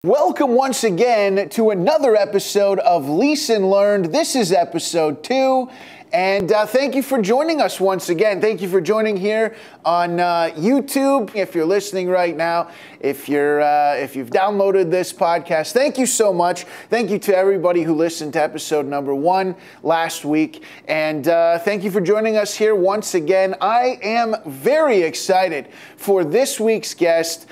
Welcome once again to another episode of Leeson Learned. This is episode 2, and thank you for joining us once again. Thank you for joining here on YouTube. If you're listening right now, if you've downloaded this podcast, thank you so much. Thank you to everybody who listened to episode number 1 last week, and thank you for joining us here once again. I am very excited for this week's guest.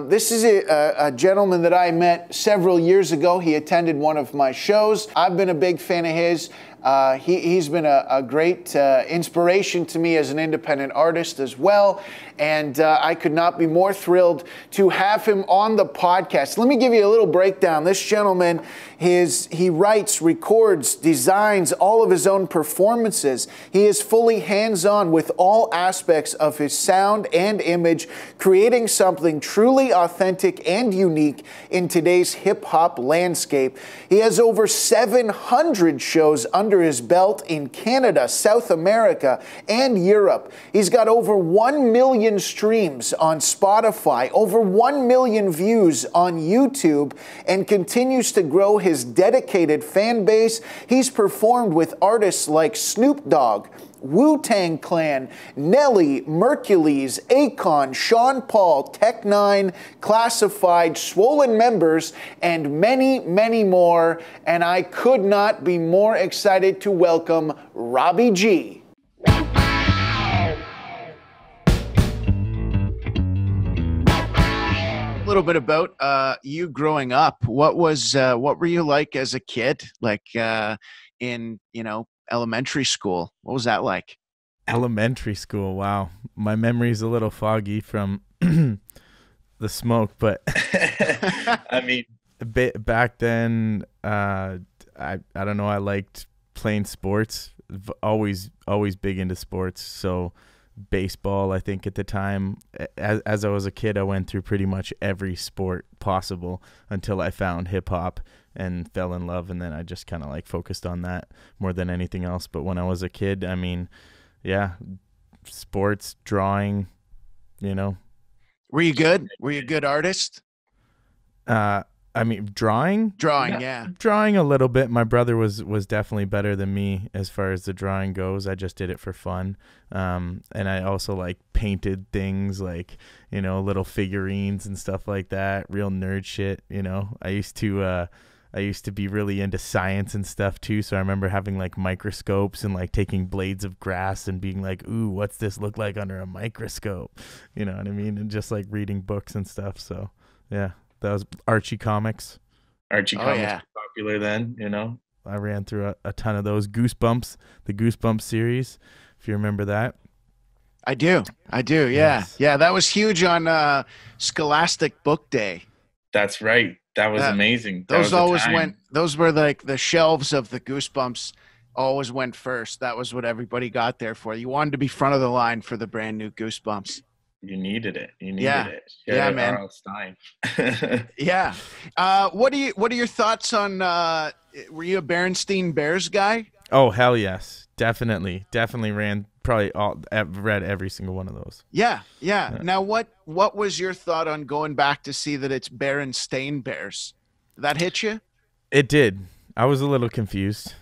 This is a gentleman that I met several years ago. He attended one of my shows. I've been a big fan of his. He's been a great inspiration to me as an independent artist as well. And I could not be more thrilled to have him on the podcast. Let me give you a little breakdown. This gentleman, he writes, records, designs all of his own performances. He is fully hands-on with all aspects of his sound and image, creating something truly authentic and unique in today's hip-hop landscape. He has over 700 shows under his belt in Canada, South America, and Europe. He's got over 1 million streams on Spotify, over 1 million views on YouTube, and continues to grow his dedicated fan base. He's performed with artists like Snoop Dogg, Wu-Tang Clan, Nelly, Mercules, Akon, Sean Paul, Tech Nine, Classified, Swollen Members, and many, many more. And I could not be more excited to welcome Robbie G. A little bit about you growing up. What were you like as a kid? Like in elementary school. What was that like? Elementary school. Wow. My memory's a little foggy from the smoke, but I mean, back then, I don't know. I liked playing sports. Always big into sports. So baseball, I think at the time, as I was a kid, I went through pretty much every sport possible until I found hip hop and fell in love, and then I just kind of like focused on that more than anything else. But when I was a kid, I mean, yeah, sports, drawing, Were you good? Were you a good artist? I mean, drawing, yeah. Drawing a little bit. My brother was definitely better than me as far as the drawing goes. I just did it for fun. And I also like painted things like, little figurines and stuff like that. Real nerd shit. I used to be really into science and stuff too. So I remember having like microscopes and like taking blades of grass and being like, ooh, what's this look like under a microscope? You know what I mean? And just like reading books and stuff. So yeah, that was Archie comics. Archie comics were popular then, I ran through a ton of those. Goosebumps, the Goosebumps series, if you remember that. I do. Yeah. Yes. Yeah, that was huge on Scholastic Book Day. That's right. That was amazing. Those were like the shelves of the Goosebumps always went first. That was what everybody got there for. You wanted to be front of the line for the brand new Goosebumps. You needed it. It. Yeah, man. R.L. Stein. Yeah. What are your thoughts on, were you a Berenstain Bears guy? Oh, hell yes. Definitely read every single one of those. Yeah. Now, what was your thought on going back to see that it's Berenstain Bears? Did that hit you? It did. I was a little confused.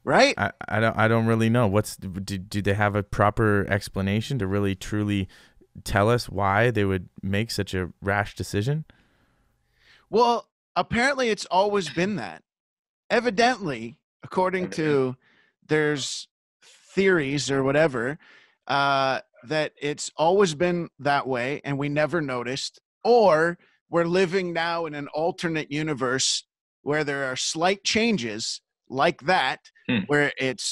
Right? I don't really know. Do they have a proper explanation to really truly tell us why they would make such a rash decision? Well, apparently it's always been that. Evidently, according to there's theories or whatever, that it's always been that way and we never noticed, or we're living now in an alternate universe where there are slight changes like that, where it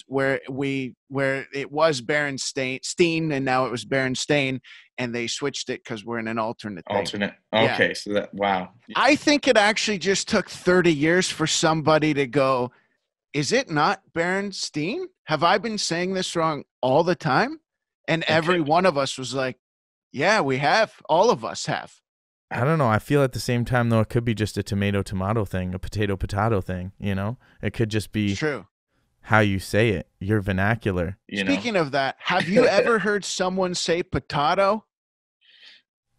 was Berenstain and now it was Berenstain, and they switched it because we're in an alternate thing. Okay. Yeah. So wow. I think it actually just took 30 years for somebody to go, is it not Berenstain? Have I been saying this wrong all the time? And every one of us was like, yeah, we have. All of us have. I don't know. I feel at the same time, though, it could be just a tomato thing, a potato thing, It could just be true. How you say it, your vernacular. Speaking of that, have you ever heard someone say potato?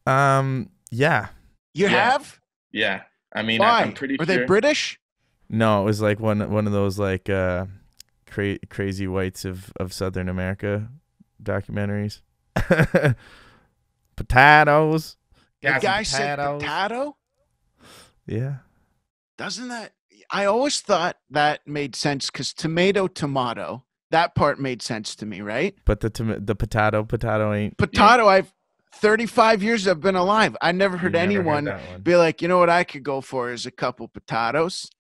Yeah. You have? Yeah. I mean, I'm Why? pretty Were sure. they British? No, it was like one of those like crazy whites of Southern America documentaries. Potatoes. The Got some guy said potatoes. potato? Yeah. Doesn't that? I always thought that made sense because tomato, that part made sense to me, right? But the potato ain't. Potato, I've 35 years I've been alive. I never heard Never heard anyone that one. be like, you know what I could go for is a couple potatoes.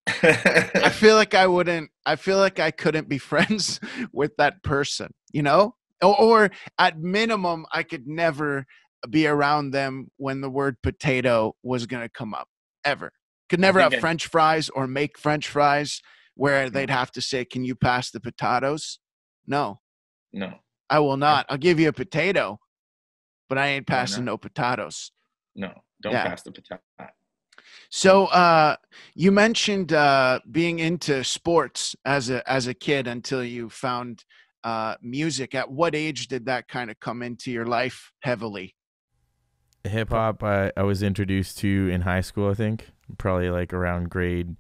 I feel like I couldn't be friends with that person, you know? Or at minimum, I could never be around them when the word potato was going to come up, ever. Could never have French fries or make French fries where they'd have to say, can you pass the potatoes? No. I will not. I'll give you a potato, but I ain't passing no potatoes. No, don't pass the potato. So you mentioned being into sports as a kid until you found music. At what age did that kind of come into your life heavily? Hip hop, I was introduced to in high school, I think. Probably like around grade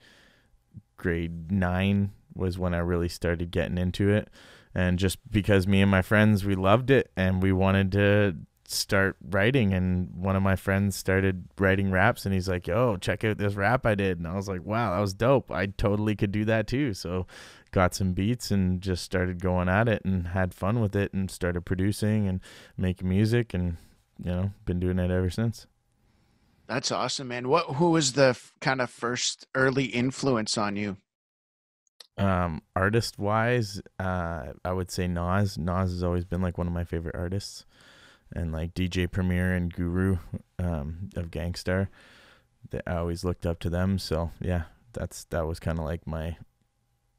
9 was when I really started getting into it. And just because me and my friends, we loved it and we wanted to start writing, and one of my friends started writing raps and he's like, yo, check out this rap I did. And I was like, wow, that was dope. I totally could do that too. So got some beats and just started going at it and had fun with it and started producing and making music, and been doing it ever since. That's awesome, man. Who was the kind of first early influence on you? Artist wise, I would say Nas. Nas has always been like one of my favorite artists, and like DJ Premier and Guru of Gangstar, that I always looked up to them. So yeah, that was kind of like my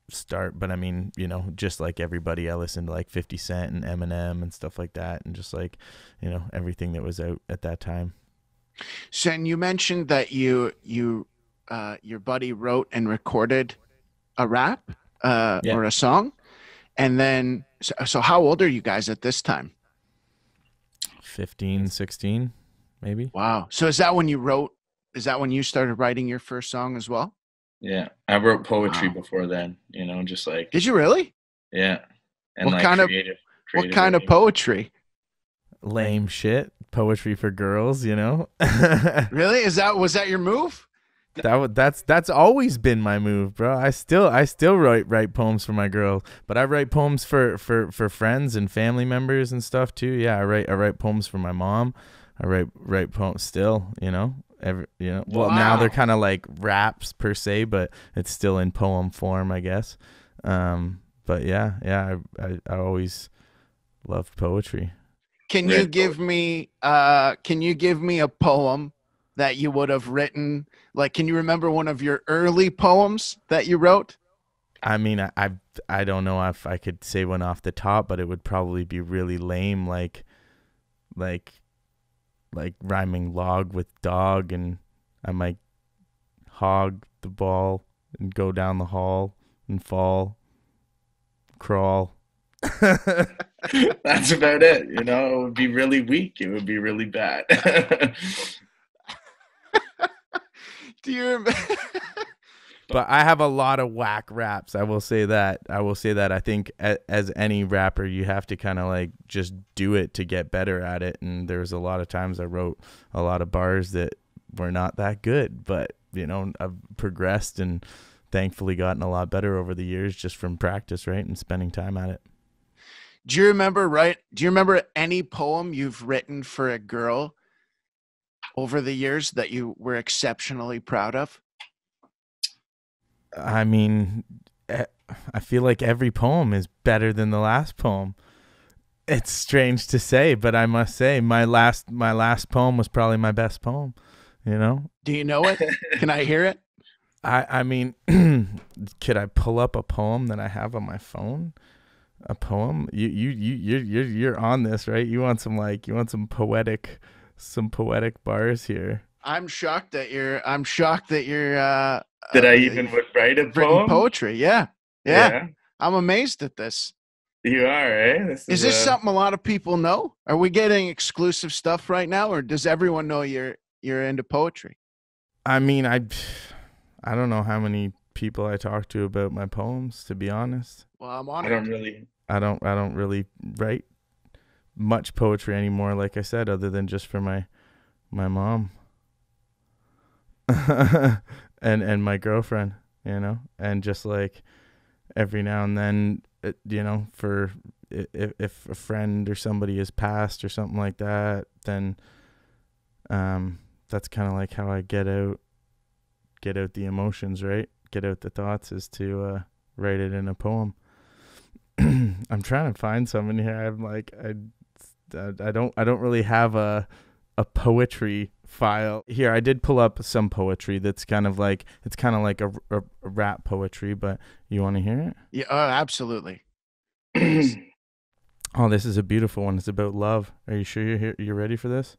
start. But I mean, just like everybody, I listened to like 50 Cent and Eminem and stuff like that, and just like everything that was out at that time. So, and you mentioned that your buddy wrote and recorded a rap or a song, and then so how old are you guys at this time? 15, 16, maybe. Wow. So is that when you started writing your first song as well? Yeah, I wrote poetry before then. Just like. Did you really? Yeah. And what kind of poetry? Lame shit. Poetry for girls, Really? Was that your move? That's always been my move, bro. I still write poems for my girl, but I write poems for friends and family members and stuff too. Yeah, I write poems for my mom. I write poems still, Well, now they're kind of like raps per se, but it's still in poem form, I guess. But yeah, I always loved poetry. Can you give me a poem that you would have written? Like, can you remember one of your early poems that you wrote? I mean, I don't know if I could say one off the top, but it would probably be really lame, like rhyming log with dog, and I might hog the ball and go down the hall and fall, crawl. That's about it. It would be really weak. It would be really bad. Do you remember? But I have a lot of whack raps. I will say that. I think as any rapper, you have to kind of like just do it to get better at it. And there's a lot of times I wrote a lot of bars that were not that good, but I've progressed and thankfully gotten a lot better over the years just from practice, right, and spending time at it. Do you remember any poem you've written for a girl over the years that you were exceptionally proud of? I mean, I feel like every poem is better than the last poem. It's strange to say, but I must say my last poem was probably my best poem, Do you know it? Can I hear it? I mean, could I pull up a poem that I have on my phone? A poem? You're on this, right? You want some poetic bars here. I'm shocked that you're Did I even write a poem? Poetry, yeah. I'm amazed at this. You are, eh? Is this something a lot of people know? Are we getting exclusive stuff right now, or does everyone know you're into poetry? I mean, I don't know how many people I talk to about my poems, to be honest. Well, I'm honored. I don't really write much poetry anymore, like I said, other than just for my mom and my girlfriend, you know, and just like every now and then, you know, for if a friend or somebody has passed or something like that, then that's kind of like how I get out the emotions, right? Get out the thoughts, is to write it in a poem. I'm trying to find some in here. I'm like, I don't really have a poetry file here. I did pull up some poetry that's kind of like, it's kind of like a rap poetry, but you want to hear it? Yeah, absolutely. Oh, this is a beautiful one. It's about love. Are you sure you're ready for this?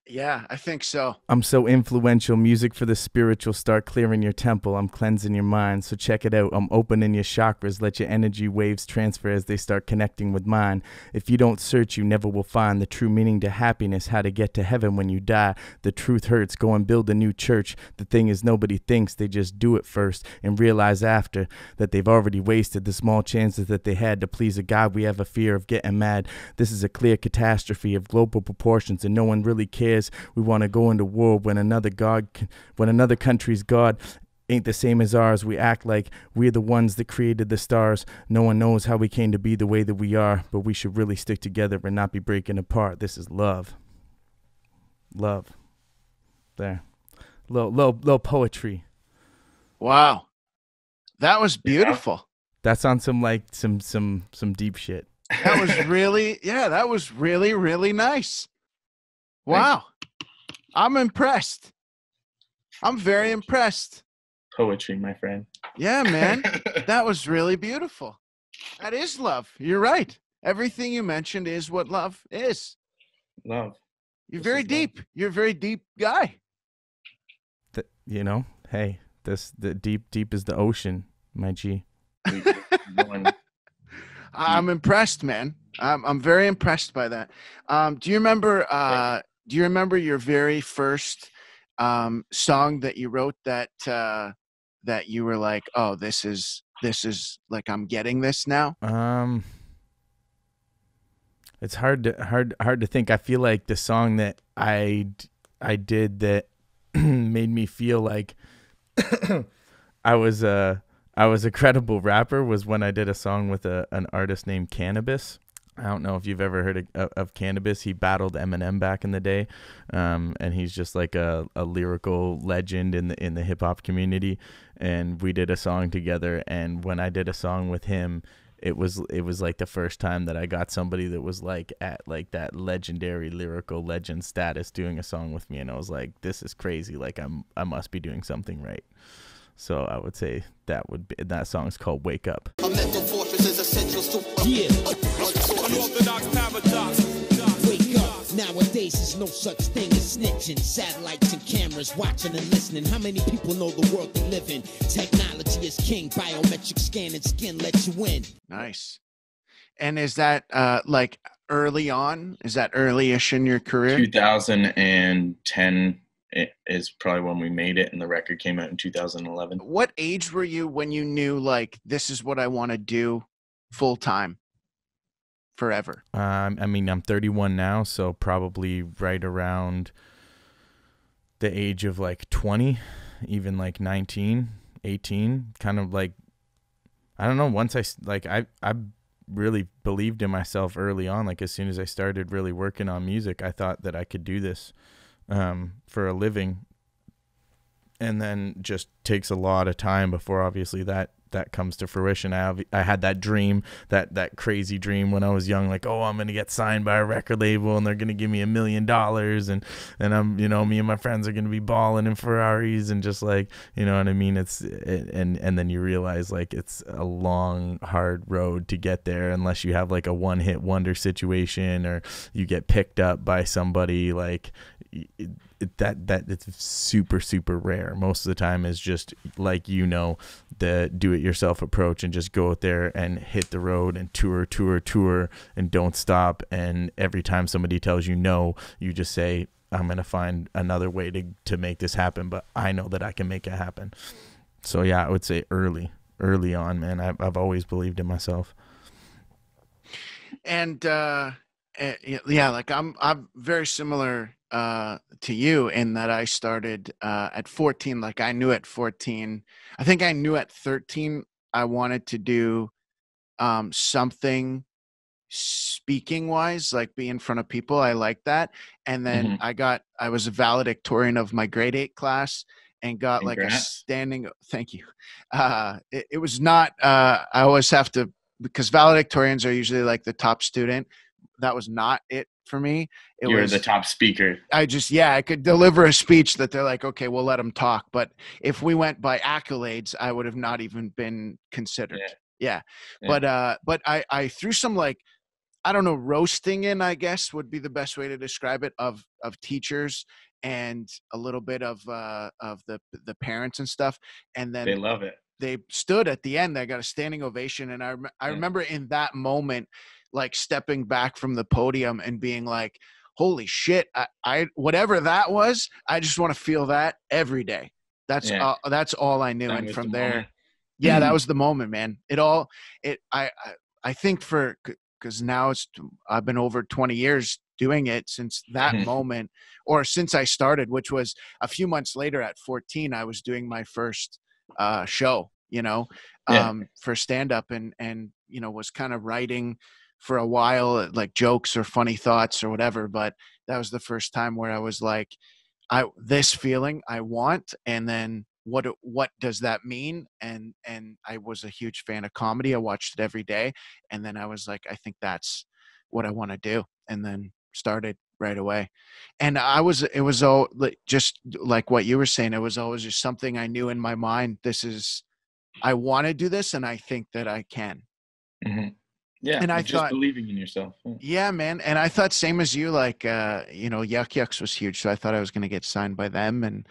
Yeah, I think so. I'm so influential. Music for the spiritual. Start clearing your temple. I'm cleansing your mind. So check it out. I'm opening your chakras. Let your energy waves transfer as they start connecting with mine. If you don't search, you never will find the true meaning to happiness, how to get to heaven when you die. The truth hurts. Go and build a new church. The thing is, nobody thinks. They just do it first and realize after that they've already wasted the small chances that they had to please a God. We have a fear of getting mad. This is a clear catastrophe of global proportions, and no one really cares. We want to go into war when another country's God ain't the same as ours. We act like we're the ones that created the stars. No one knows how we came to be the way that we are, but we should really stick together and not be breaking apart. This is love. There, little poetry. Wow, that was beautiful. That's on some like some deep shit. That was really, really nice. Wow. I'm impressed. I'm very impressed. Poetry, my friend. Yeah, man. That was really beautiful. That is love. You're right. Everything you mentioned is what love is. Love. You're very deep. You're a very deep guy. You know, hey, the deep is the ocean, my G. I'm impressed, man. I'm very impressed by that. Do you remember your very first song that you wrote that you were like, oh, this is like, I'm getting this now? It's hard to think. I feel like the song that I did that made me feel like I was a credible rapper was when I did a song with an artist named Cannabis. I don't know if you've ever heard of Cannabis. He battled Eminem back in the day, and he's just like a lyrical legend in the hip hop community. And we did a song together. And when I did a song with him, it was like the first time that I got somebody that was like at like that legendary lyrical legend status doing a song with me. And I was like, this is crazy. Like I must be doing something right. So I would say that song's called Wake Up. A mental fortress is essential to Unorthodox paradox. Wake up. Nowadays there's no such thing as snitching. Satellites and cameras watching and listening. How many people know the world they live in? Technology is king. Biometric scan and skin lets you in. Nice. And is that like early on? Is that early-ish in your career? 2010 is probably when we made it, and the record came out in 2011. What age were you when you knew, like, this is what I want to do full-time forever? I mean, I'm 31 now, so probably right around the age of like 20, even like 19, 18, kind of like, I don't know, once I really believed in myself early on. Like as soon as I started really working on music, I thought that I could do this for a living, and then just takes a lot of time before obviously that comes to fruition. I had that dream, that crazy dream when I was young, like, oh, I'm gonna get signed by a record label and they're gonna give me $1 million, and I'm, you know, me and my friends are gonna be balling in Ferraris, and just like, you know what I mean, and then you realize like it's a long hard road to get there, unless you have like a one-hit wonder situation or you get picked up by somebody. Like that it's super rare. Most of the time is just like, you know, the do-it-yourself approach, and just go out there and hit the road and tour and don't stop. And every time somebody tells you no, you just say, I'm going to find another way to make this happen, but I know that I can make it happen. So yeah, I would say early on, man. I've always believed in myself. And yeah, like I'm very similar to you in that I started at 14. Like I knew at 14, I think I knew at 13 I wanted to do something speaking wise, like be in front of people. I like that. And then I was a valedictorian of my grade 8 class and got like a standing, thank you. It was not, I always have to, because valedictorians are usually like the top student. That was not it for me. You were the top speaker. I could deliver a speech that they're like, okay, we'll let them talk. But if we went by accolades, I would have not even been considered. Yeah. But I threw some, like, I don't know, roasting in, I guess would be the best way to describe it, of teachers and a little bit of the parents and stuff. And then they love it. They stood at the end. I got a standing ovation. And I remember in that moment, like stepping back from the podium and being like, holy shit, I whatever that was, I just want to feel that every day. That's all I knew. That and from there, moment. yeah, that was the moment, man. I think because now I've been over 20 years doing it since that moment, or since I started, which was a few months later at 14, I was doing my first show, for stand-up and, was kind of writing for a while, like jokes or funny thoughts or whatever. But that was the first time where I was like, this feeling I want, and then what does that mean? And I was a huge fan of comedy. I watched it every day. And then I was like, I think that's what I want to do. And then started right away. And it was all just like what you were saying. It was always just something I knew in my mind. I want to do this, and I think that I can. Mm-hmm. Yeah. And I just thought, believing in yourself. Yeah, man. And I thought same as you, like, Yuck Yucks was huge. So I thought I was going to get signed by them and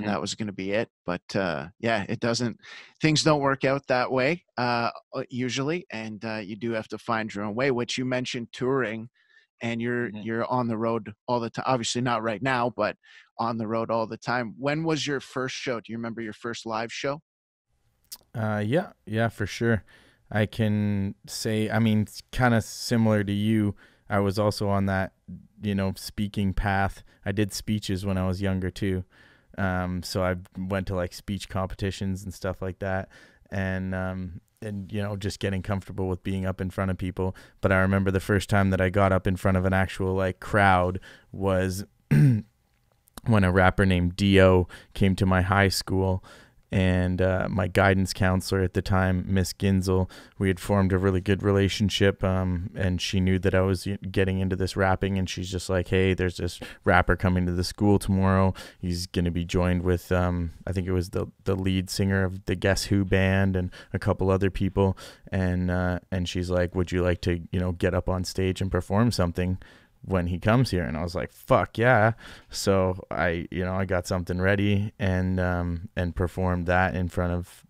that was going to be it. But things don't work out that way usually. And you do have to find your own way, which you mentioned touring, and you're on the road all the time. Obviously not right now, but on the road all the time. When was your first show? Do you remember your first live show? Yeah, for sure. I can say, I mean, kind of similar to you. I was also on that, speaking path. I did speeches when I was younger too. So I went to like speech competitions and stuff like that. And just getting comfortable with being up in front of people. But I remember the first time that I got up in front of an actual like crowd was when a rapper named Dio came to my high school. And my guidance counselor at the time, Miss Ginzel, we had formed a really good relationship, and she knew that I was getting into this rapping, and she's just like, hey, there's this rapper coming to the school tomorrow. He's going to be joined with, I think it was the lead singer of the Guess Who band and a couple other people, and she's like, would you like to, get up on stage and perform something when he comes here? And I was like, fuck yeah. So I got something ready and performed that in front of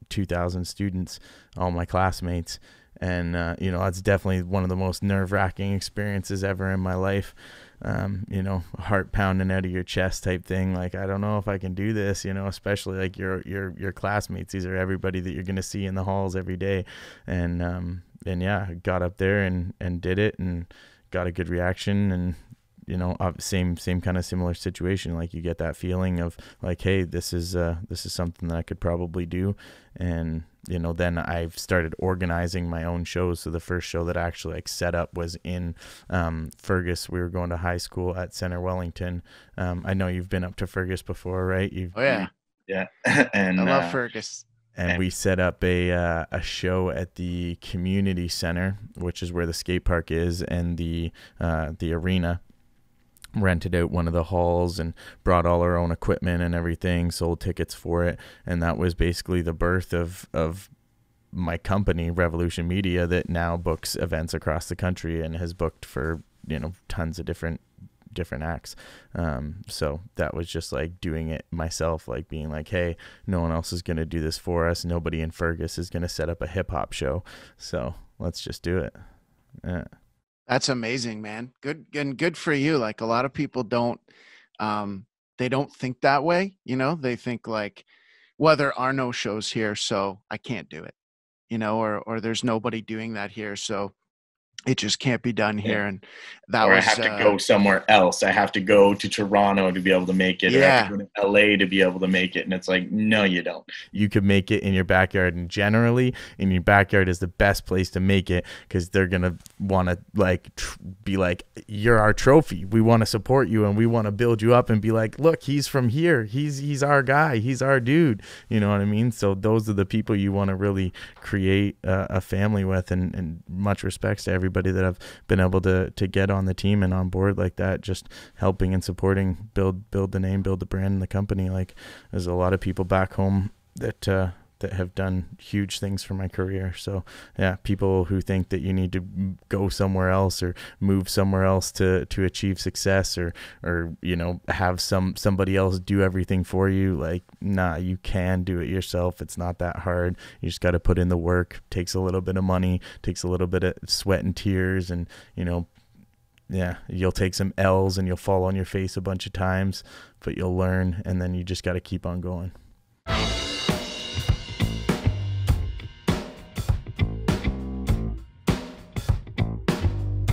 2,000 students, all my classmates. And, that's definitely one of the most nerve-wracking experiences ever in my life. Heart pounding out of your chest type thing. Like, I don't know if I can do this, especially like your classmates. These are everybody that you're going to see in the halls every day. And yeah, I got up there and did it and got a good reaction. And same kind of similar situation. Like, you get that feeling of like, hey, this is something that I could probably do. And then I've started organizing my own shows. So the first show that I actually like set up was in Fergus. We were going to high school at Center Wellington. I know you've been up to Fergus before, right? Yeah. And I love Fergus. And we set up a show at the community center, which is where the skate park is, and the arena. Rented out one of the halls and brought all our own equipment and everything, sold tickets for it. And that was basically the birth of my company, Revolution Media, that now books events across the country and has booked for, tons of different acts. So that was just like doing it myself, like being like, hey, no one else is going to do this for us. Nobody in Fergus is going to set up a hip hop show. So let's just do it. Yeah. That's amazing, man. Good, and good for you. Like, a lot of people don't, they don't think that way. You know, they think like, well, there are no shows here, so I can't do it, you know, or there's nobody doing that here, so it just can't be done here. And that or was, I have to go somewhere else. I have to go to Toronto to be able to make it. Or I have to go to LA to be able to make it. And it's like, no, you don't. You could make it in your backyard, and generally in your backyard is the best place to make it, because they're going to want to like be like, you're our trophy. We want to support you, and we want to build you up and be like, look, he's from here. He's our guy. He's our dude. You know what I mean? So those are the people you want to really create a family with, and much respects to everybody that I've been able to get on the team and on board like that, just helping and supporting, build the name, build the brand and the company. Like, there's a lot of people back home that have done huge things for my career. So yeah, people who think that you need to go somewhere else or move somewhere else to achieve success, or you know, have somebody else do everything for you, like, nah, you can do it yourself. It's not that hard. You just got to put in the work. Takes a little bit of money, takes a little bit of sweat and tears, and you know, yeah, you'll take some L's and you'll fall on your face a bunch of times, but you'll learn, and then you just got to keep on going.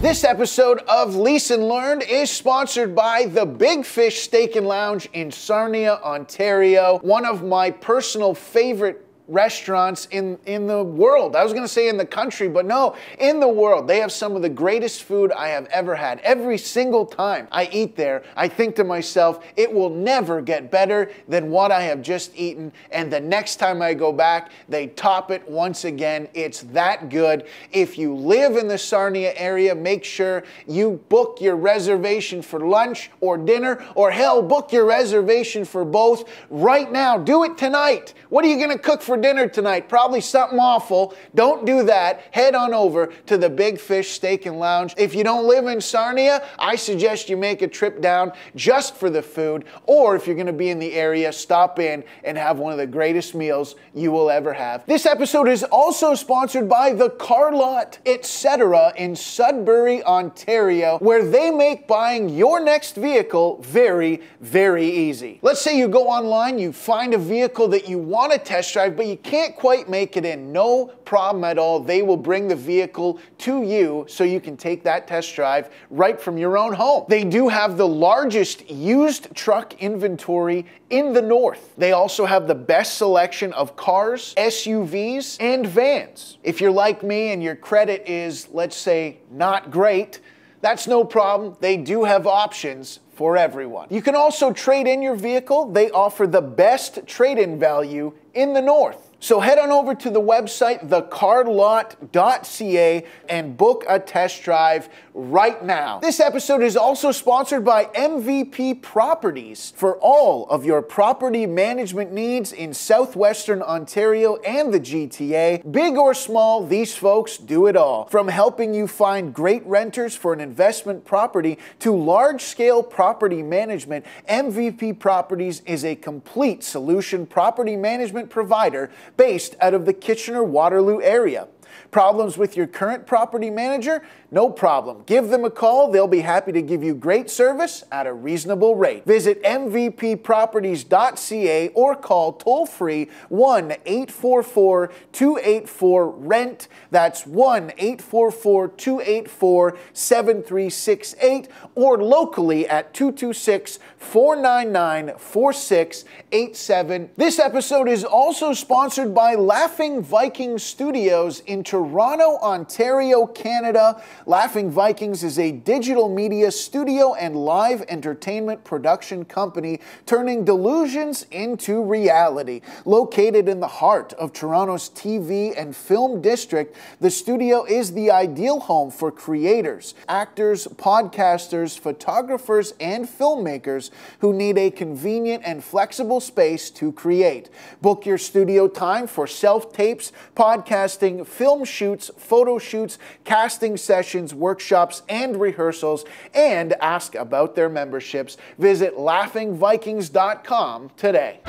This episode of Leeson Learned is sponsored by the Big Fish Steak and Lounge in Sarnia, Ontario. One of my personal favorite restaurants in the world. I was going to say in the country, but no, in the world. They have some of the greatest food I have ever had. Every single time I eat there, I think to myself, it will never get better than what I have just eaten. And the next time I go back, they top it once again. It's that good. If you live in the Sarnia area, make sure you book your reservation for lunch or dinner, or hell, book your reservation for both right now. Do it tonight. What are you going to cook for dinner tonight? Probably something awful. Don't do that. Head on over to the Big Fish Steak and Lounge. If you don't live in Sarnia, I suggest you make a trip down just for the food, or if you're going to be in the area, stop in and have one of the greatest meals you will ever have. This episode is also sponsored by the Car Lot Etc. in Sudbury, Ontario, where they make buying your next vehicle very, very easy. Let's say you go online, you find a vehicle that you want to test drive, but you can't quite make it in. No problem at all. They will bring the vehicle to you so you can take that test drive right from your own home. They do have the largest used truck inventory in the north. They also have the best selection of cars, SUVs, and vans. If you're like me and your credit is, let's say, not great, that's no problem. They do have options for everyone. You can also trade in your vehicle. They offer the best trade-in value in the north. So head on over to the website, thecarlot.ca, and book a test drive right now. This episode is also sponsored by MVP Properties. For all of your property management needs in southwestern Ontario and the GTA, big or small, these folks do it all. From helping you find great renters for an investment property to large-scale property management, MVP Properties is a complete solution property management provider based out of the Kitchener-Waterloo area. Problems with your current property manager? No problem. Give them a call. They'll be happy to give you great service at a reasonable rate. Visit mvpproperties.ca or call toll-free 1-844-284-RENT. That's 1-844-284-7368, or locally at 226-499-4687. This episode is also sponsored by Laughing Viking Studios in Toronto, Ontario, Canada. Laughing Vikings is a digital media studio and live entertainment production company turning delusions into reality. Located in the heart of Toronto's TV and film district, the studio is the ideal home for creators, actors, podcasters, photographers, and filmmakers who need a convenient and flexible space to create. Book your studio time for self-tapes, podcasting, film shoots, photo shoots, casting sessions, workshops, and rehearsals, and ask about their memberships. Visit laughingvikings.com today.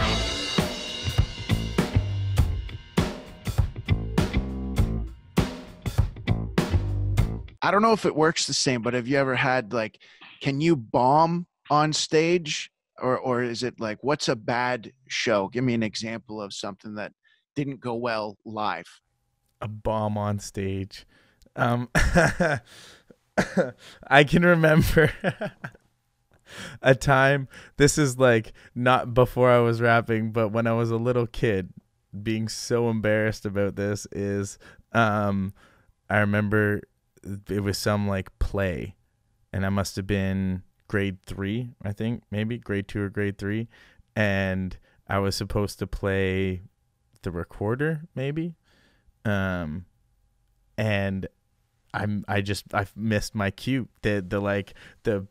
I don't know if it works the same, but have you ever had like, can you bomb on stage, or is it like, what's a bad show? Give me an example of something that didn't go well live. A bomb on stage. I can remember a time, this is like not before I was rapping, but when I was a little kid, being so embarrassed about this is I remember it was some like play, and I must have been grade 3, I think, maybe grade 2 or grade 3, and I was supposed to play the recorder, maybe, and I missed my cue. The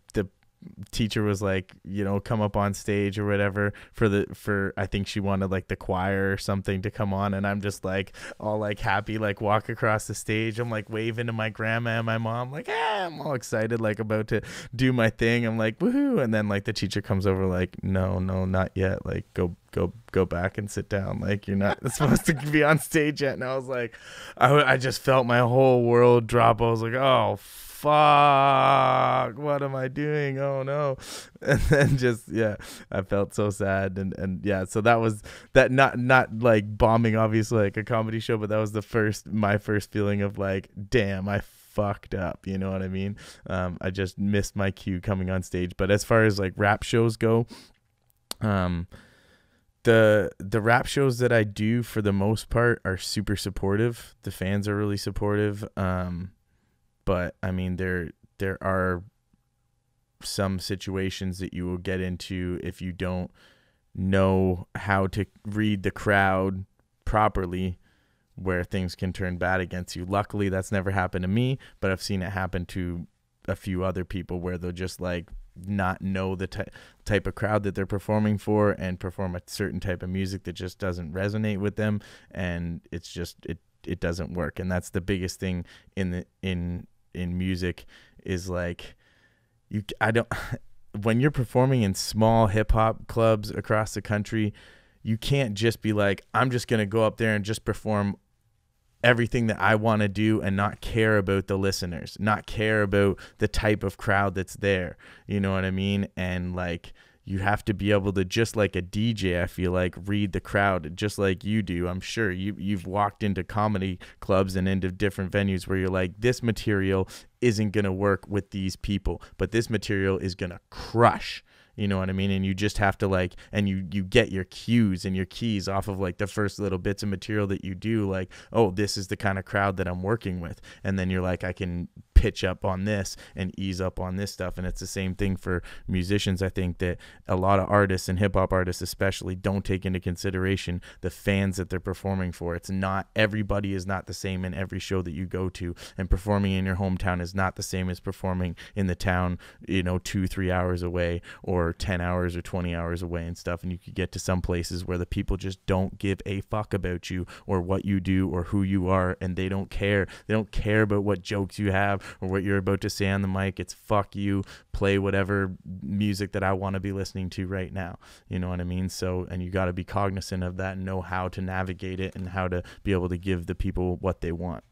teacher was like, you know, come up on stage or whatever for I think she wanted like the choir or something to come on, and I'm just like all like happy, like walk across the stage. I'm like waving to my grandma and my mom, like, I'm all excited, like about to do my thing. I'm like, woohoo. And then like the teacher comes over like, no, not yet, like go back and sit down, like you're not supposed to be on stage yet. And I was like, I just felt my whole world drop. I was like, oh fuck, what am I doing? Oh no. And then just, yeah, I felt so sad. And yeah, so that was that, not like bombing obviously like a comedy show, but that was my first feeling of like, damn, I fucked up, you know what I mean? I just missed my cue coming on stage. But as far as like rap shows go, the rap shows that I do for the most part are super supportive. The fans are really supportive. But I mean, there are some situations that you will get into if you don't know how to read the crowd properly, where things can turn bad against you. Luckily, that's never happened to me, but I've seen it happen to a few other people where they'll just like not know the type of crowd that they're performing for and perform a certain type of music that just doesn't resonate with them, and it's just it doesn't work. And that's the biggest thing in music is like, when you're performing in small hip hop clubs across the country, you can't just be like, I'm just going to go up there and just perform everything that I want to do and not care about the listeners, not care about the type of crowd that's there. You know what I mean? And like, you have to be able to, just like a DJ, I feel like, read the crowd just like you do. I'm sure you've walked into comedy clubs and into different venues where you're like, this material isn't going to work with these people, but this material is going to crush. You know what I mean? And you just have to like, and you get your cues and your keys off of like the first little bits of material that you do, like, oh, this is the kind of crowd that I'm working with. And then you're like, I can pitch up on this and ease up on this stuff. And it's the same thing for musicians. I think that a lot of artists, and hip hop artists especially, don't take into consideration the fans that they're performing for. It's not, everybody is not the same in every show that you go to, and performing in your hometown is not the same as performing in the town, you know, 2-3 hours away, or 10 hours or 20 hours away and stuff. And you could get to some places where the people just don't give a fuck about you or what you do or who you are, and they don't care. They don't care about what jokes you have or what you're about to say on the mic. It's fuck you, play whatever music that I want to be listening to right now. You know what I mean? So, and you got to be cognizant of that and know how to navigate it and how to be able to give the people what they want,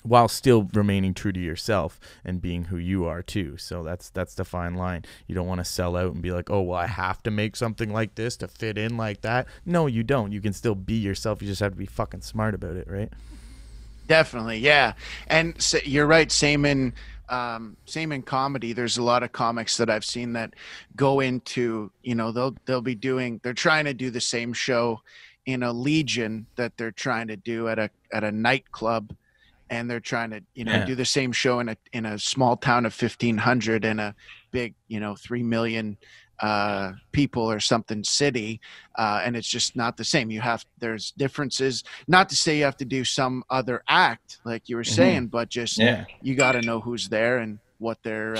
while still remaining true to yourself and being who you are too. So that's the fine line. You don't want to sell out and be like, oh, well, I have to make something like this to fit in like that. No, you don't. You can still be yourself. You just have to be fucking smart about it, right? Definitely, yeah. And so, you're right. Same in comedy. There's a lot of comics that I've seen that go into, you know, they're trying to do the same show in a Legion that they're trying to do at a nightclub, and they're trying to, you know, do the same show in a small town of 1,500 in a big, you know, 3 million people or something city, and it's just not the same. There's differences. Not to say you have to do some other act like you were saying, but just you got to know who's there and what they're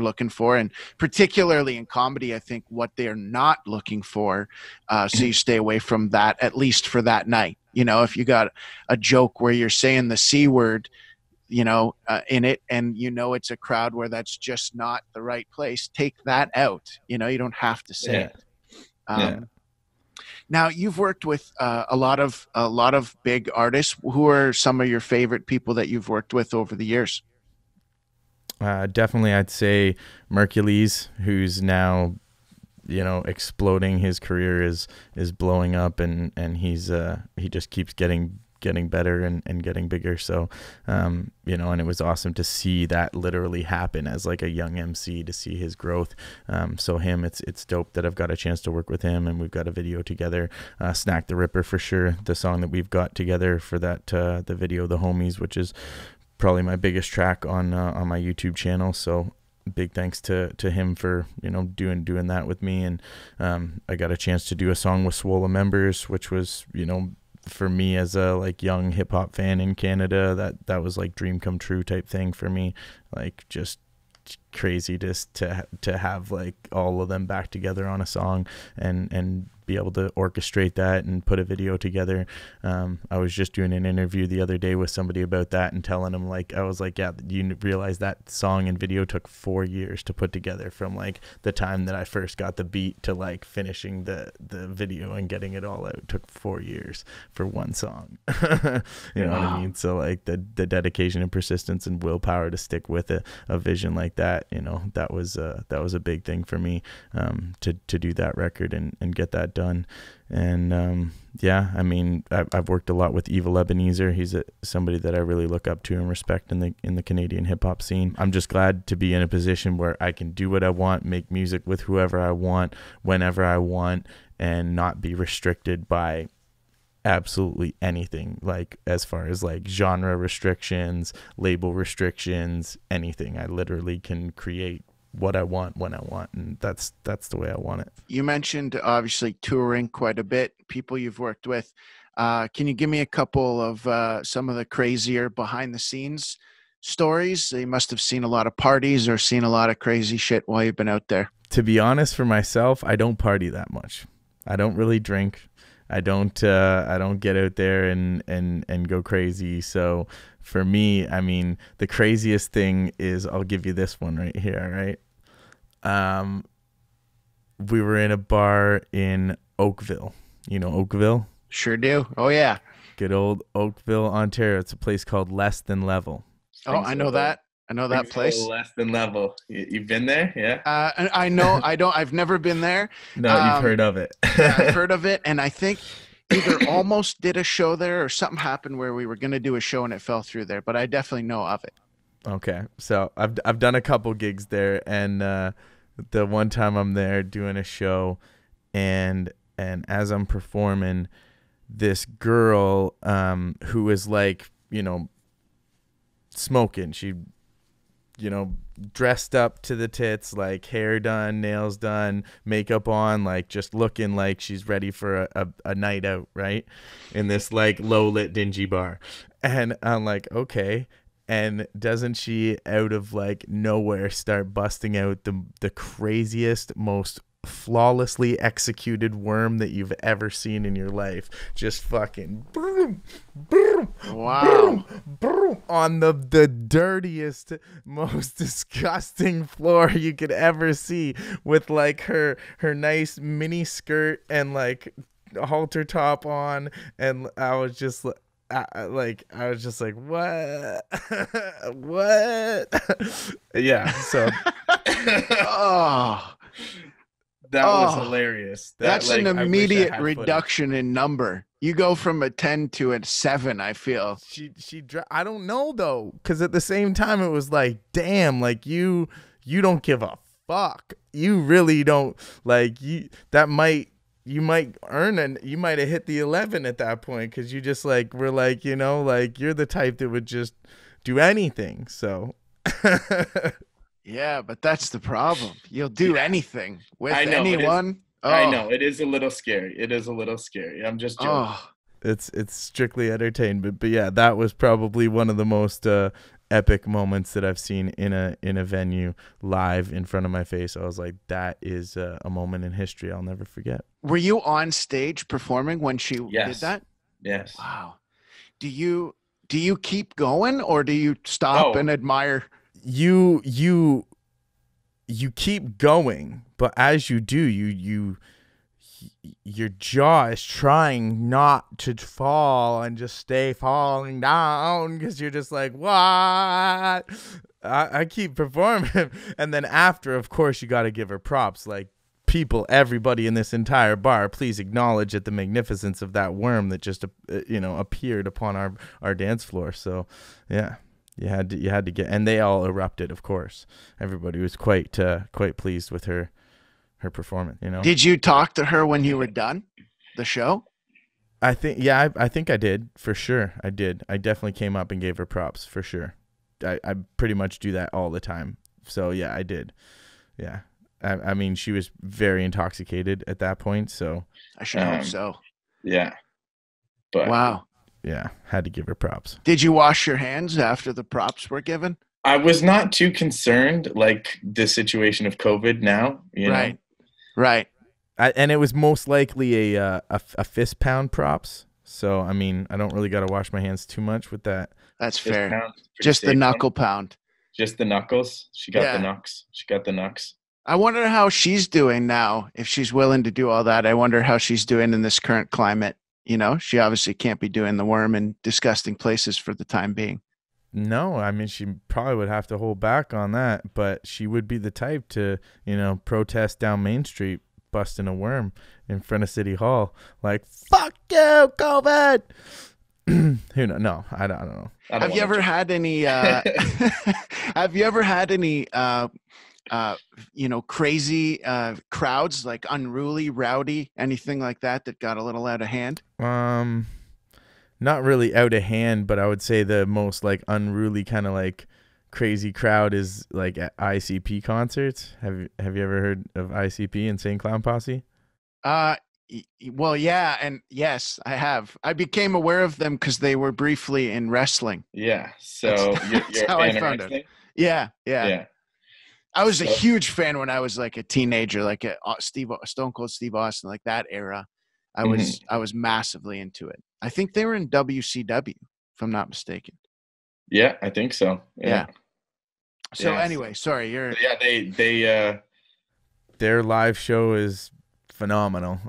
looking for, and particularly in comedy, I think what they're not looking for. So you stay away from that, at least for that night. You know, if you got a joke where you're saying the C word, you know, in it, and you know it's a crowd where that's just not the right place, take that out. You know, you don't have to say it. Now, you've worked with a lot of big artists. Who are some of your favorite people that you've worked with over the years? Definitely, I'd say Mercules, who's now, exploding. His career is blowing up, and he just keeps getting better and getting bigger. So, and it was awesome to see that literally happen as like a young MC, to see his growth. So him, it's dope that I've got a chance to work with him, and we've got a video together. Snack the Ripper, for sure, the song that we've got together for that, the video, The Homies, which is probably my biggest track on my YouTube channel. So big thanks to him for doing that with me. And I got a chance to do a song with Swola Members, which was for me as a like young hip hop fan in Canada, that was like dream come true type thing for me. Like just crazy just to have like all of them back together on a song and be able to orchestrate that and put a video together. I was just doing an interview the other day with somebody about that and telling them, like, I was like, yeah, you realize that song and video took 4 years to put together, from like the time that I first got the beat to like finishing the video and getting it all out. It took 4 years for one song. You know what I mean? So like the dedication and persistence and willpower to stick with a vision like that, that was a big thing for me, to do that record and get that done. And yeah, I mean, I've worked a lot with Evil Ebenezer. He's somebody that I really look up to and respect in the Canadian hip hop scene. I'm just glad to be in a position where I can do what I want, make music with whoever I want, whenever I want, and not be restricted by absolutely anything, like as far as like genre restrictions, label restrictions, anything. I literally can create what I want when I want, and that's the way I want it. You mentioned obviously touring quite a bit, people you've worked with. Can you give me a couple of some of the crazier behind the scenes stories? You must have seen a lot of parties or seen a lot of crazy shit while you've been out there. To be honest, for myself, I don't party that much. I don't really drink. I don't get out there and go crazy. So for me, I mean, the craziest thing is, I'll give you this one right here. All right. We were in a bar in Oakville. You know Oakville? Sure do. Oh yeah. Good old Oakville, Ontario. It's a place called Less Than Level. Oh, I know that. I know that place. Less Than Level. You've been there? Yeah. I know. I've never been there. No, you've heard of it. Yeah, I've heard of it, and I think either almost did a show there or something happened where we were going to do a show and it fell through there. But I definitely know of it. Okay, so I've done a couple gigs there, and the one time I'm there doing a show, and as I'm performing, this girl who is like, smoking, she dressed up to the tits, like hair done, nails done, makeup on, like just looking like she's ready for a night out, right, in this like low lit dingy bar. And I'm like, okay. And doesn't she out of like nowhere start busting out the craziest, most flawlessly executed worm that you've ever seen in your life? Just fucking boom, boom, wow, boom, boom, on the dirtiest, most disgusting floor you could ever see, with like her nice mini skirt and like halter top on. And I was just like, what? What? Yeah. So, that was hilarious. That's like, an immediate reduction in number. You go from a 10 to a 7, I feel. I don't know though, because at the same time it was like, damn, like you don't give a fuck. You really don't, like, you might earn, and you might have hit the 11 at that point, because you just like were like, like you're the type that would just do anything. So yeah, but that's the problem. You'll do anything with anyone. I know it is a little scary. I'm just joking. It's strictly entertainment, but yeah, that was probably one of the most epic moments that I've seen in a venue live in front of my face. I was like, that is a moment in history I'll never forget. Were you on stage performing when she did that? Yes. Wow. Do you keep going, or do you stop and admire? You keep going, but as you do, your jaw is trying not to fall and just stay falling down, because you're just like, what? I keep performing. And then after, of course, you got to give her props. Like, people, everybody in this entire bar, please acknowledge the magnificence of that worm that just, appeared upon our dance floor. So, yeah, you had to get, and they all erupted, of course. Everybody was quite pleased with her performance, Did you talk to her when you were done the show? I think I did, for sure. I did. I definitely came up and gave her props, for sure. I pretty much do that all the time. So yeah, I did. Yeah. I mean, she was very intoxicated at that point, so I should hope so. Yeah. But wow. Yeah, had to give her props. Did you wash your hands after the props were given? I was not too concerned, like the situation of COVID now, Right. Right. And it was most likely a fist pound props. So, I mean, I don't really got to wash my hands too much with that. That's fair. Just the knuckle pound. Just the knuckles. She got the knucks. She got the knucks. I wonder how she's doing now. If she's willing to do all that, I wonder how she's doing in this current climate. She obviously can't be doing the worm in disgusting places for the time being. No, I mean, she probably would have to hold back on that, but she would be the type to, protest down Main Street, busting a worm in front of City Hall. Like, fuck you, COVID. Who knows? No, I don't know. Have you ever had any, crazy crowds, like unruly, rowdy, anything like that got a little out of hand? Not really out of hand, but I would say the most like unruly kind of like crazy crowd is like at ICP concerts. Have you ever heard of ICP, Insane Clown Posse? Well, yeah, and yes, I have. I became aware of them because they were briefly in wrestling. Yeah, so that's how I found it. Yeah. I was a huge fan when I was like a teenager, like a Stone Cold Steve Austin, like that era. I was massively into it. I think they were in WCW, if I'm not mistaken. Yeah, I think so. Yeah. So anyway, sorry, they their live show is phenomenal.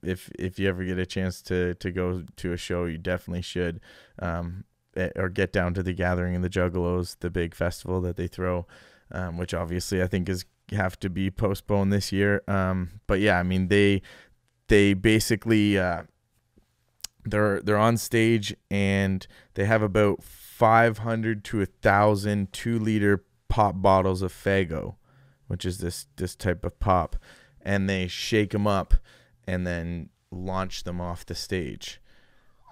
If you ever get a chance to go to a show, you definitely should, or get down to the Gathering of the Juggalos, the big festival that they throw, which obviously I think have to be postponed this year. But yeah, I mean they basically they're on stage and they have about 500 to 1,000 2-liter pop bottles of Faygo, which is this type of pop, and they shake them up and then launch them off the stage.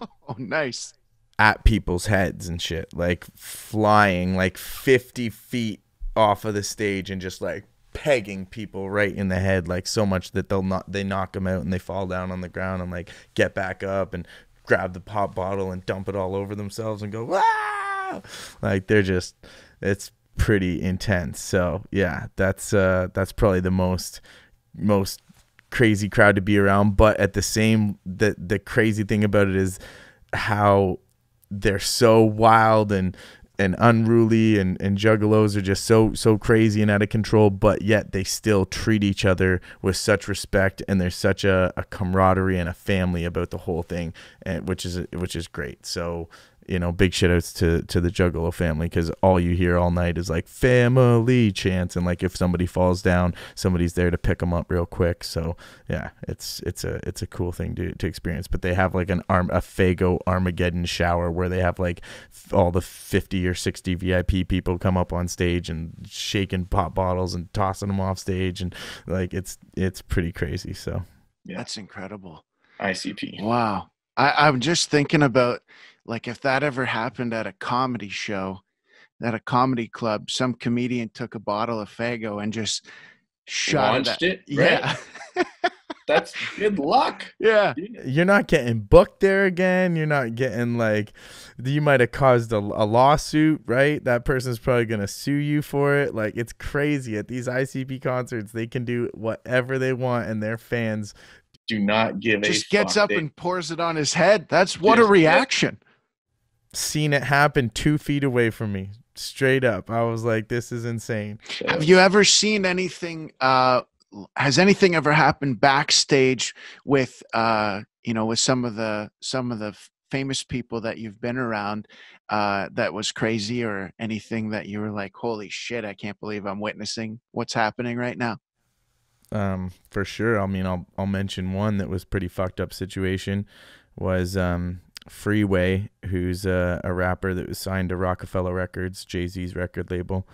Oh, nice. At people's heads and shit, like flying like 50 feet off of the stage and just like pegging people right in the head, like so much that they knock them out and they fall down on the ground and like get back up and grab the pop bottle and dump it all over themselves and go, wow! Like it's pretty intense. So yeah, that's probably the most crazy crowd to be around. But at the crazy thing about it is how they're so wild and unruly, and juggalos are just so crazy and out of control, but yet they still treat each other with such respect, and there's such a camaraderie and a family about the whole thing, and which is great. So big shout outs to the Juggalo family, because all you hear all night is like family chants, and like if somebody falls down, somebody's there to pick them up real quick. So yeah, it's a cool thing to experience. But they have like a Faygo Armageddon shower where they have like all the 50 or 60 VIP people come up on stage and shaking pop bottles and tossing them off stage, and like it's pretty crazy. So yeah, that's incredible. ICP. Wow. I'm just thinking about, like, if that ever happened at a comedy show, at a comedy club, some comedian took a bottle of Faygo and just launched it. Right? Yeah. That's good luck. Yeah. You're not getting booked there again. You're not getting, like, you might have caused a lawsuit, right? That person's probably going to sue you for it. Like, it's crazy. At these ICP concerts, they can do whatever they want, and their fans do not give a just gets up and pours it on his head. That's what a reaction. Seen it happen 2 feet away from me, straight up. I was like, this is insane. Have you ever seen anything, has anything ever happened backstage with with some of the famous people that you've been around that was crazy, or anything that you were like, holy shit, I can't believe I'm witnessing what's happening right now? For sure. I mean, I'll mention one that was pretty fucked up situation was Freeway, who's a rapper that was signed to Rockefeller Records, Jay-Z's record label.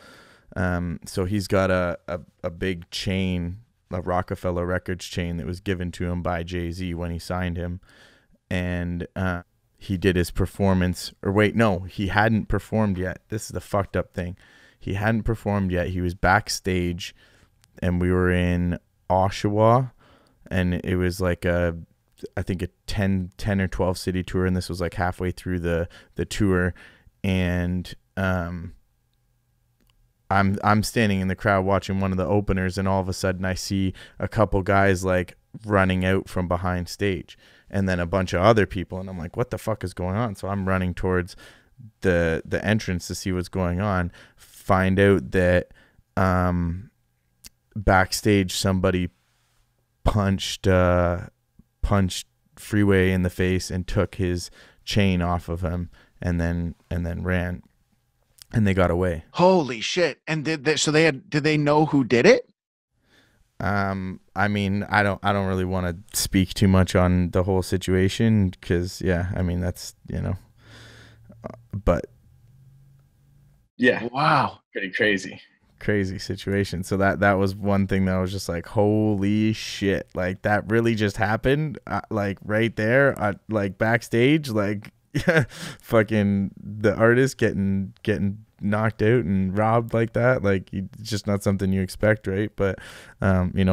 So he's got a big chain, a Rockefeller Records chain that was given to him by Jay-Z when he signed him. And he did his performance, or wait, no, he hadn't performed yet. This is the fucked up thing. He hadn't performed yet. He was backstage, and we were in Oshawa, and it was like I think a 10 or 12 city tour, and this was like halfway through the tour, and I'm standing in the crowd watching one of the openers, and all of a sudden I see a couple guys like running out from behind stage, and then a bunch of other people, and I'm like, what the fuck is going on? So I'm running towards the entrance to see what's going on. Find out that backstage somebody punched Freeway in the face and took his chain off of him, and then ran, and they got away. Holy shit. And did they know who did it? I mean, I don't really want to speak too much on the whole situation, because I mean, that's, but yeah, wow, pretty crazy situation. So that was one thing that I was just like, holy shit, like that really just happened, like right there, like backstage, like fucking the artist getting knocked out and robbed like that. Like, it's just not something you expect, right? But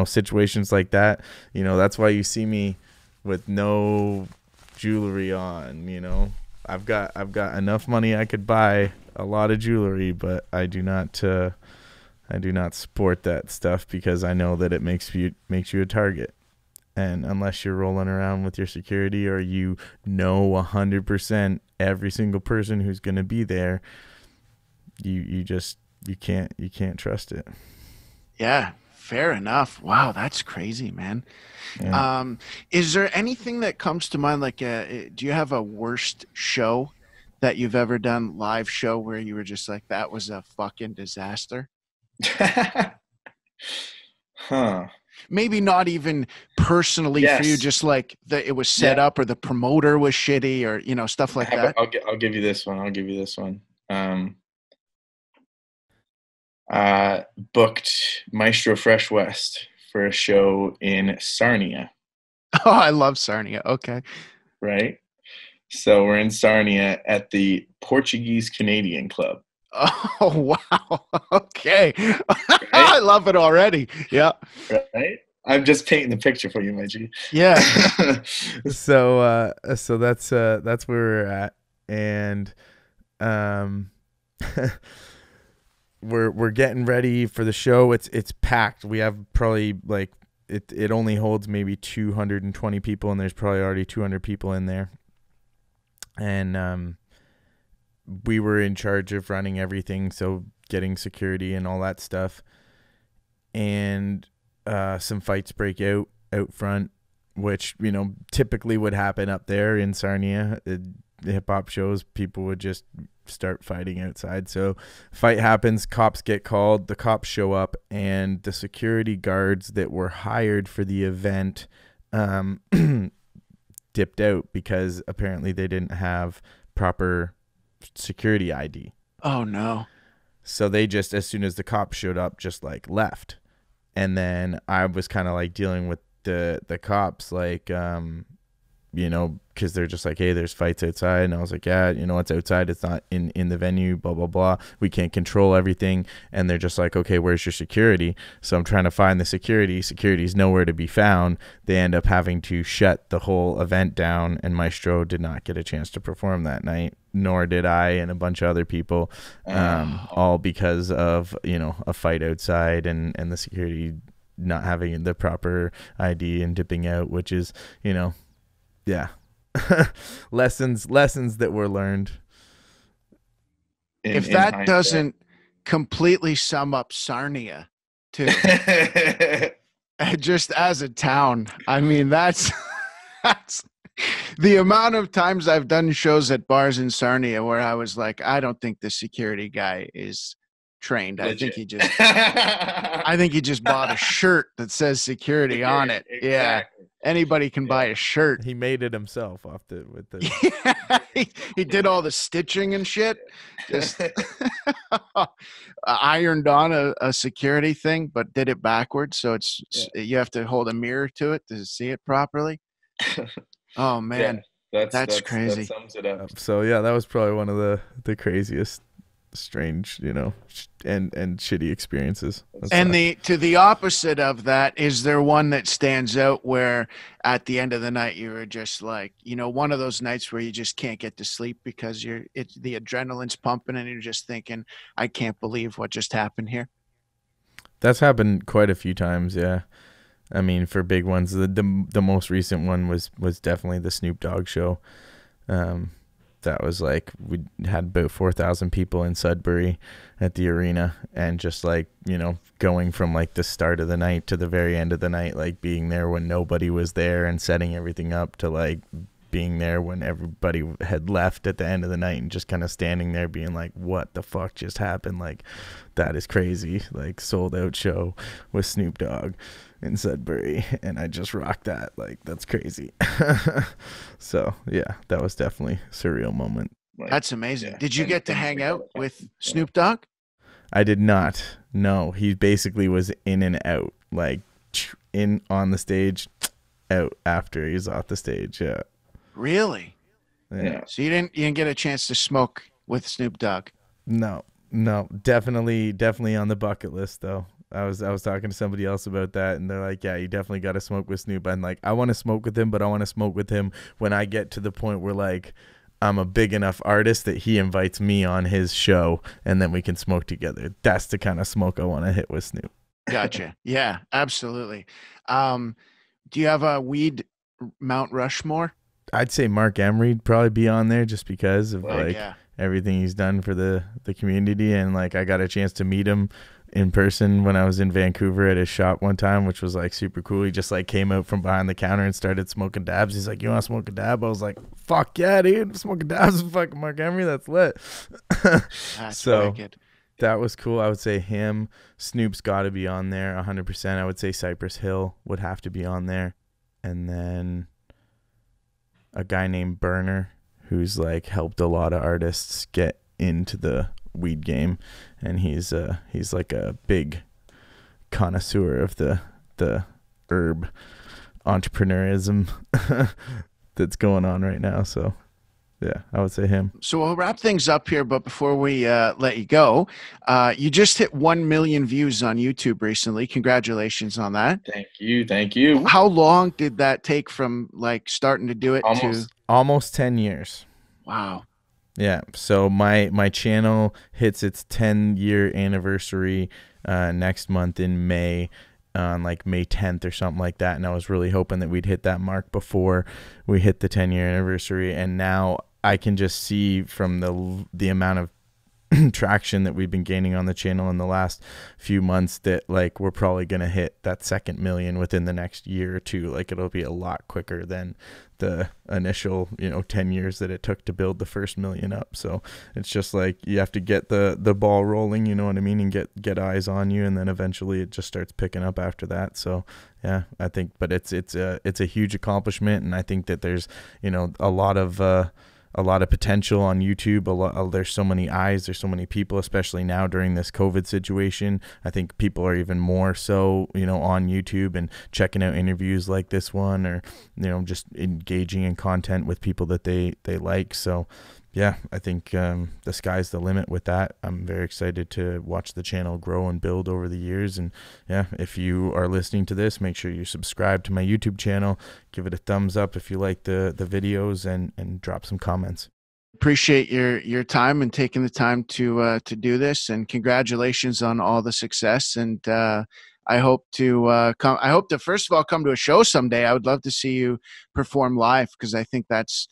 situations like that, that's why you see me with no jewelry on. I've got enough money I could buy a lot of jewelry, but I do not sport that stuff, because I know that it makes you a target. And unless you're rolling around with your security, or 100% every single person who's going to be there, you can't trust it. Yeah, fair enough. Wow, that's crazy, man. Yeah. Is there anything that comes to mind? Like, do you have a worst show that you've ever done, live show, where you were just like, that was a fucking disaster? Huh. Maybe not even personally for you, just like it was set up, or the promoter was shitty, or stuff like that. I'll give you this one. Booked Maestro Fresh West for a show in Sarnia. Oh, I love Sarnia. Okay. Right. So we're in Sarnia at the Portuguese Canadian Club. Oh, wow. Okay. Right? I love it already. Yeah. Right. I'm just painting the picture for you, my G. Yeah. So that's where we're at, and we're getting ready for the show. It's packed. We have probably like it only holds maybe 220 people, and there's probably already 200 people in there. And we were in charge of running everything, so getting security and all that stuff. And some fights break out front, which typically would happen up there in Sarnia. The hip hop shows, people would just start fighting outside. So fight happens, cops get called, the cops show up, and the security guards that were hired for the event dipped out, because apparently they didn't have proper security ID. Oh no. So they just, as soon as the cops showed up, just like left. And then I was kind of like dealing with the cops, like because they're just like, hey, there's fights outside. And I was like, yeah, it's outside. It's not in the venue, blah, blah, blah. We can't control everything. And they're just like, okay, where's your security? So I'm trying to find the security. Security's nowhere to be found. They end up having to shut the whole event down. And Maestro did not get a chance to perform that night, nor did I and a bunch of other people, all because of, a fight outside and the security not having the proper ID and dipping out, which is, yeah. lessons that were learned. If that doesn't completely sum up Sarnia too, just as a town, I mean, that's The amount of times I've done shows at bars in Sarnia where I was like, I don't think the security guy is trained. I think he just bought a shirt that says security on it. Exactly. Yeah. Anybody can buy a shirt. He made it himself with the he did all the stitching and shit. Just ironed on a security thing, but did it backwards. So you have to hold a mirror to it to see it properly. Oh man, that's crazy. That sums it up. So yeah, that was probably one of the craziest, strange, and shitty experiences. And to the opposite of that, is there one that stands out where at the end of the night you were just like, one of those nights where you just can't get to sleep because the adrenaline's pumping and you're just thinking, I can't believe what just happened here? That's happened quite a few times, yeah. I mean, for big ones, the most recent one was definitely the Snoop Dogg show. That was like, we had about 4,000 people in Sudbury at the arena, and just like, going from like the start of the night to the very end of the night, like being there when nobody was there and setting everything up, to like being there when everybody had left at the end of the night and just kind of standing there being like, what the fuck just happened? Like, that is crazy. Like, sold out show with Snoop Dogg in Sudbury, and I just rocked that. Like, that's crazy. So yeah, that was definitely a surreal moment. That's amazing. Did you get to hang out with Snoop Dogg? I did not. No, he basically was in and out, like in on the stage, out after he was off the stage. Yeah. Really? Yeah. So you didn't get a chance to smoke with Snoop Dogg? No, definitely on the bucket list though. I was talking to somebody else about that, and they're like, yeah, you definitely got to smoke with Snoop. I'm like, I want to smoke with him, but I want to smoke with him when I get to the point where like I'm a big enough artist that he invites me on his show, and then we can smoke together. That's the kind of smoke I want to hit with Snoop. Gotcha. Yeah, absolutely. Do you have a weed Mount Rushmore? I'd say Mark Emery'd probably be on there, just because of everything he's done for the community. And like, I got a chance to meet him in person when I was in Vancouver at his shop one time, which was like super cool. He just like came out from behind the counter and started smoking dabs. He's like, you want to smoke a dab? I was like, fuck yeah, dude, smoking dabs with fucking Mark Emery. That's lit. That's so good. That was cool. I would say him. Snoop's got to be on there 100%. I would say Cypress Hill would have to be on there. And then a guy named Burner, who's like helped a lot of artists get into the weed game, and he's like a big connoisseur of the herb entrepreneurism that's going on right now. So yeah, I would say him. So we'll wrap things up here, but before we let you go, you just hit 1 million views on YouTube recently. Congratulations on that. Thank you. How long did that take from like starting to do it to almost 10 years? Wow. Yeah, so my channel hits its 10-year anniversary next month in May, on like May 10th or something like that, and I was really hoping that we'd hit that mark before we hit the 10-year anniversary. And now I can just see from the amount of traction that we've been gaining on the channel in the last few months that like we're probably going to hit that 2nd million within the next year or two. Like, it'll be a lot quicker than the initial 10 years that it took to build the first million up. So it's just like you have to get the ball rolling, you know what I mean, and get eyes on you, and then eventually it just starts picking up after that. So yeah, I think, but it's a huge accomplishment, and I think that there's a lot of potential on YouTube. There's so many eyes, there's so many people, especially now during this COVID situation. I think people are even more so, on YouTube and checking out interviews like this one, or, just engaging in content with people that they like. So yeah, I think the sky's the limit with that. I'm very excited to watch the channel grow and build over the years. And yeah, if you are listening to this, make sure you subscribe to my YouTube channel, give it a thumbs up if you like the videos, and drop some comments. Appreciate your time and taking the time to do this, and congratulations on all the success. And I hope to first of all come to a show someday. I would love to see you perform live, because I think that's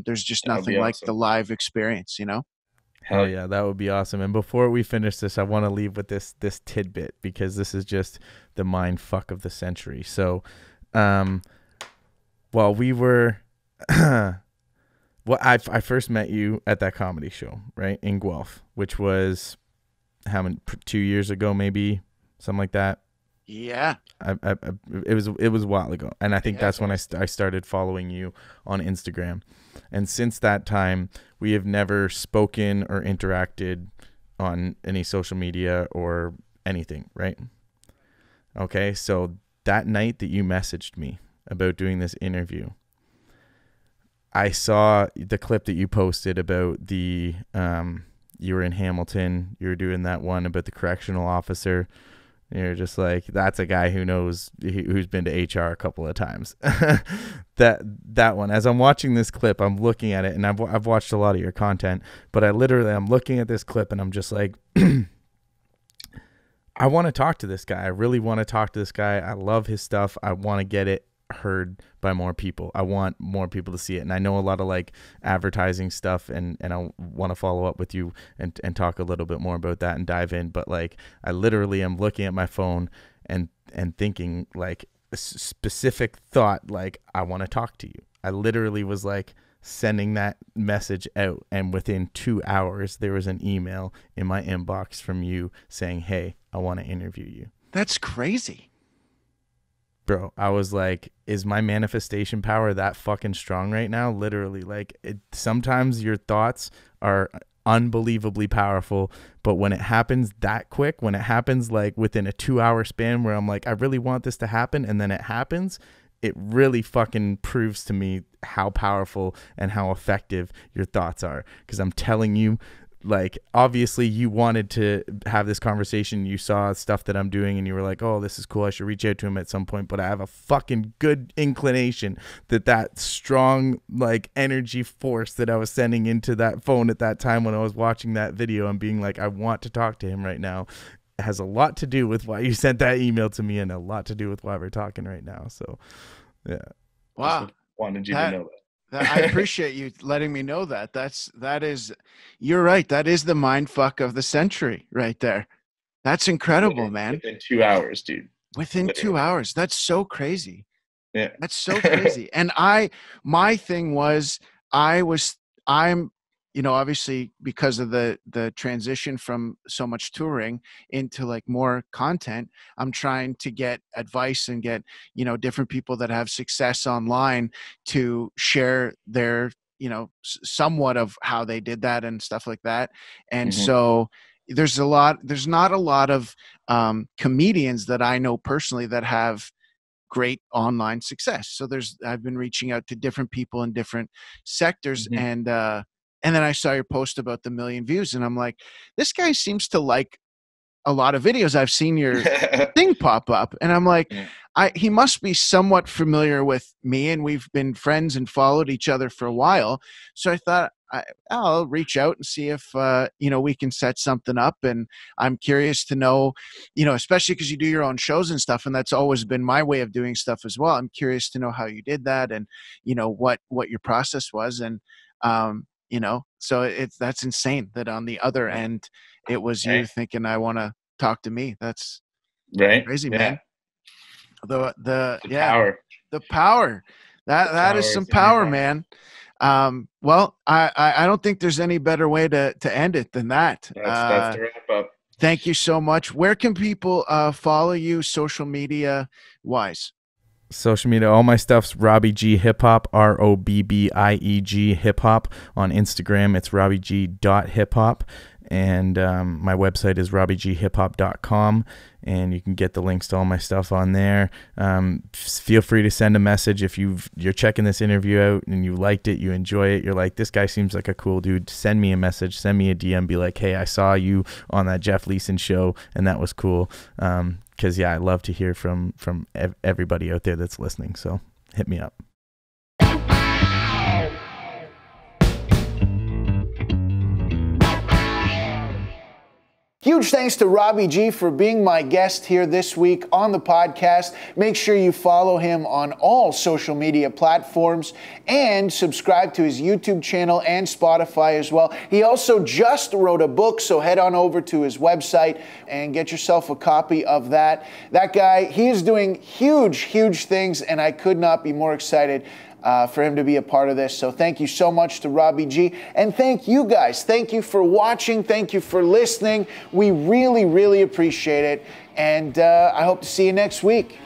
there's just nothing like the live experience, Hell yeah, that would be awesome. And before we finish this, I want to leave with this tidbit, because this is just the mind fuck of the century. So while we were Well, I first met you at that comedy show, right, in Guelph, which was how many 2 years ago, maybe something like that. Yeah. It was a while ago, and I think that's when I started following you on Instagram, and since that time we have never spoken or interacted on any social media or anything, right? Okay, so that night that you messaged me about doing this interview, I saw the clip that you posted about the you were in Hamilton, you were doing that one about the correctional officer. You're just like, that's a guy who knows, who's been to HR a couple of times. that one. As I'm watching this clip, I'm looking at it, and I've watched a lot of your content, but I'm looking at this clip, and I'm just like, I want to talk to this guy. I really want to talk to this guy. I love his stuff. I want to get it heard by more people. I want more people to see it. And I know a lot of like advertising stuff, and I want to follow up with you and talk a little bit more about that and dive in. But like, I literally am looking at my phone and thinking like a specific thought, like, I want to talk to you. I literally was like sending that message out, and within 2 hours there was an email in my inbox from you saying, hey, I want to interview you. That's crazy. Bro, I was like, is my manifestation power that fucking strong right now? Literally, like, sometimes your thoughts are unbelievably powerful, but when it happens that quick, when it happens like within a 2 hour span where I'm like, I really want this to happen, and then it happens, it really fucking proves to me how powerful and how effective your thoughts are. Because I'm telling you, like, obviously you wanted to have this conversation. You saw stuff that I'm doing and you were like, oh, this is cool, I should reach out to him at some point. But I have a fucking good inclination that strong, like, energy force that I was sending into that phone at that time when I was watching that video and being like, I want to talk to him right now, has a lot to do with why you sent that email to me, and a lot to do with why we're talking right now. So yeah. Wow. Wanted you to know that. I appreciate you letting me know that. You're right. That is the mind fuck of the century right there. That's incredible, man. Within 2 hours, dude. Within Literally. 2 hours. That's so crazy. Yeah. That's so crazy. And my thing was, I'm, obviously because of the transition from so much touring into like more content, I'm trying to get advice and get, different people that have success online to share their, somewhat of how they did that and stuff like that. And so there's not a lot of comedians that I know personally that have great online success. So I've been reaching out to different people in different sectors, and then I saw your post about the 1 million views, and I'm like, this guy seems to like a lot of videos. I've seen your thing pop up, and I'm like, he must be somewhat familiar with me, and we've been friends and followed each other for a while. So I thought I'll reach out and see if we can set something up. And I'm curious to know, especially because you do your own shows and stuff, and that's always been my way of doing stuff as well. I'm curious to know how you did that, and what your process was, and so that's insane that on the other end it was you thinking, I want to talk to me. That's crazy, man. The power. The power. That is some power, man. Well, I don't think there's any better way to end it than that. That's the wrap up. Thank you so much. Where can people follow you social media wise? Social media, all my stuff's Robbie G Hip Hop, ROBBIEG Hip Hop. On Instagram, it's RobbieG.hiphop. And my website is RobbieGHipHop.com, and you can get the links to all my stuff on there. Feel free to send a message if you're checking this interview out and you liked it, you enjoy it, you're like, this guy seems like a cool dude. Send me a message, send me a DM, be like, hey, I saw you on that Jeff Leeson show, and that was cool. Because I love to hear from everybody out there that's listening. So hit me up. Huge thanks to Robbie G for being my guest here this week on the podcast. Make sure you follow him on all social media platforms and subscribe to his YouTube channel and Spotify as well. He also just wrote a book, so head on over to his website and get yourself a copy of that. That guy, he is doing huge things, and I could not be more excited for him to be a part of this. So thank you so much to Robbie G. And thank you guys. Thank you for watching. Thank you for listening. We really, really appreciate it. And I hope to see you next week.